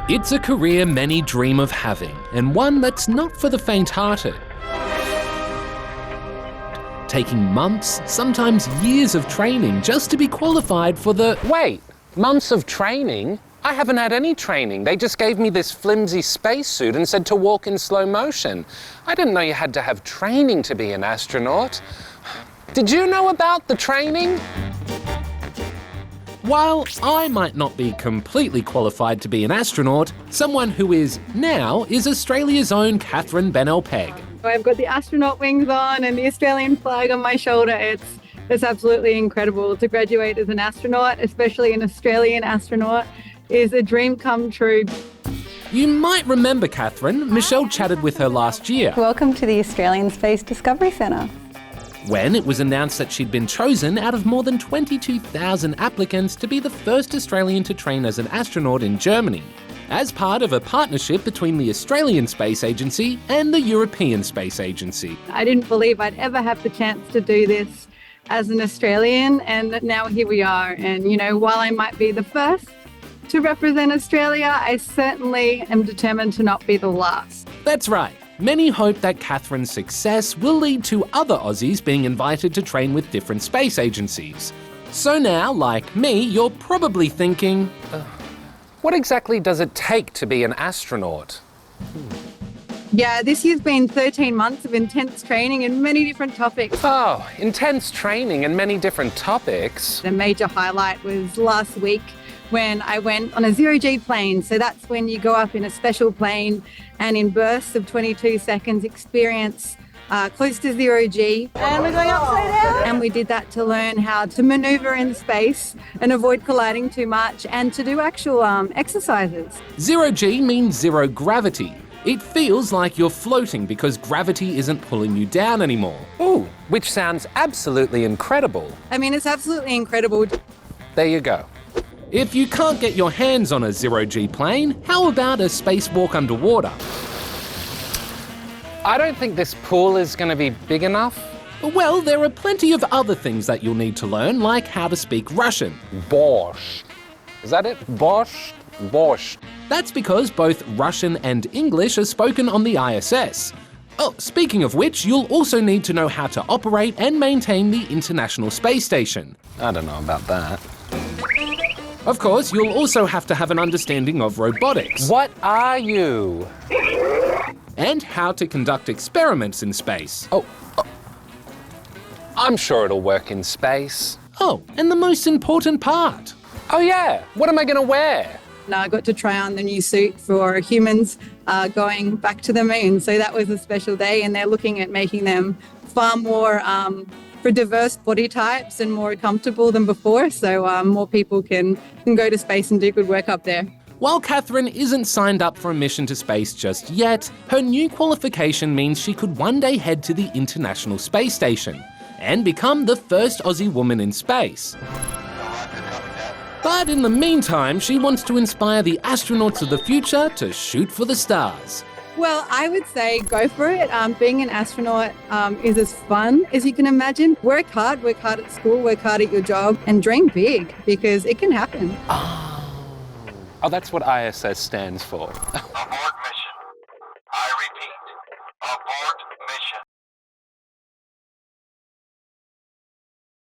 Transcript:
It's a career many dream of having, and one that's not for the faint-hearted. Taking months, sometimes years of training just to be qualified for the... Wait, months of training? I haven't had any training. They just gave me this flimsy spacesuit and said to walk in slow motion. I didn't know you had to have training to be an astronaut. Did you know about the training? While I might not be completely qualified to be an astronaut, someone who is now is Australia's own Katherine Bennell-Peg. I've got the astronaut wings on and the Australian flag on my shoulder. It's absolutely incredible to graduate as an astronaut, especially an Australian astronaut, is a dream come true. You might remember Katherine. Michelle chatted with her last year. Welcome to the Australian Space Discovery Centre. When it was announced that she'd been chosen out of more than 22,000 applicants to be the first Australian to train as an astronaut in Germany, as part of a partnership between the Australian Space Agency and the European Space Agency. I didn't believe I'd ever have the chance to do this as an Australian, and now here we are. And, you know, while I might be the first to represent Australia, I certainly am determined to not be the last. That's right. Many hope that Katherine's success will lead to other Aussies being invited to train with different space agencies. So now, like me, you're probably thinking, What exactly does it take to be an astronaut? Yeah, this year's been 13 months of intense training in many different topics. Oh, intense training and many different topics. The major highlight was last week when I went on a zero-G plane. So that's when you go up in a special plane and in bursts of 22 seconds experience close to zero-G. And we're going upside down. And we did that to learn how to maneuver in space and avoid colliding too much and to do actual exercises. Zero-G means zero gravity. It feels like you're floating because gravity isn't pulling you down anymore. Ooh, which sounds absolutely incredible. I mean, it's absolutely incredible. There you go. If you can't get your hands on a zero-G plane, how about a spacewalk underwater? I don't think this pool is going to be big enough. Well, there are plenty of other things that you'll need to learn, like how to speak Russian. Borscht. Is that it? Borscht? Borscht. That's because both Russian and English are spoken on the ISS. Oh, speaking of which, you'll also need to know how to operate and maintain the International Space Station. I don't know about that. Of course, you'll also have to have an understanding of robotics. What are you? And how to conduct experiments in space. Oh, I'm sure it'll work in space. Oh, and the most important part. Oh yeah, what am I going to wear? And I got to try on the new suit for humans going back to the moon. So that was a special day, and they're looking at making them far more for diverse body types and more comfortable than before. So more people can go to space and do good work up there. While Katherine isn't signed up for a mission to space just yet, her new qualification means she could one day head to the International Space Station and become the first Aussie woman in space. But in the meantime, she wants to inspire the astronauts of the future to shoot for the stars. Well, I would say go for it. Being an astronaut is as fun as you can imagine. Work hard at school, work hard at your job, and dream big, because it can happen. Oh, that's what ISS stands for.